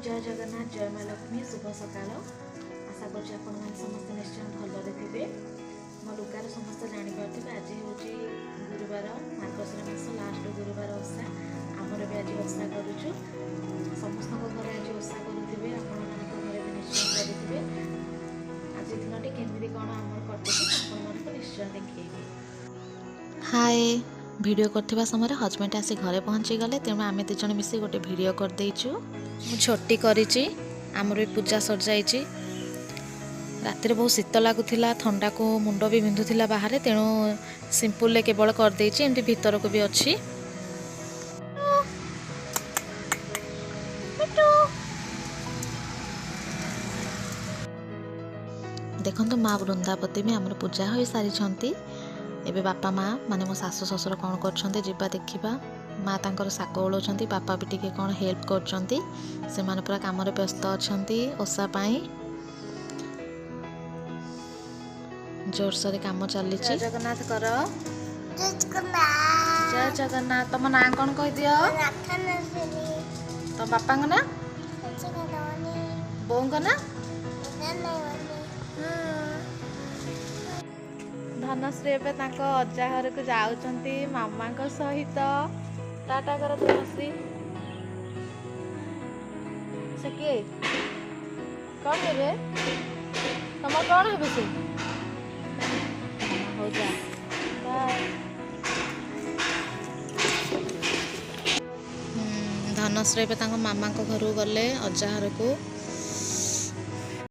जय जगन्नाथ जय माँ लक्ष्मी शुभ सकाल आशा कर समस्त निश्चय भलरे थे मो लुगार समस्त जापर आज हूँ गुरुवार मार्गशीर मास लास्ट गुरुवार ओषा आमर भी आज ओषा करुचु समस्त घर आज ओषा करुवे आपण घर भी निश्चय करेंगे आज दिन केमी कौन आम कर निश्चय देखिए। हाय वीडियो करथिबा समय हजबैंड आसी घरे पहुँची गले तेणु आम दिज मिसी गोटे वीडियो कर देइछु। मु छोटी करिछि आमर भी पूजा सर जाइछि। रातिर बहुत शीत लगुला थंडा को मुंड भी बिंधुला बाहर तेणु सिंपल केवल कर देइछि एमती भीतर को भी अच्छी। देखंतु माँ वृंदावती भी आमर पूजा हो सारी एबे बापा माँ माने मो सासु ससुर कौन करछन्ते जिबा देखिबा। माँ तांकर साक ओळौछन्ती बापा भी टिके कौन हेल्प करछन्ती से माने पूरा काम रे व्यस्त अछन्ती ओषा पाई जोर से काम चली। जय जगन्नाथ कर जय जगन्नाथ तुम ना कौन कह दियो तुम बापा ना बों ना धनश्री एवं अजा घर को जाऊँगी मामा सहित टाटा कर धनश्री से किए कौन है तुम कौन है से हो जा धनश्री एवं मामा घर गले अजा घर को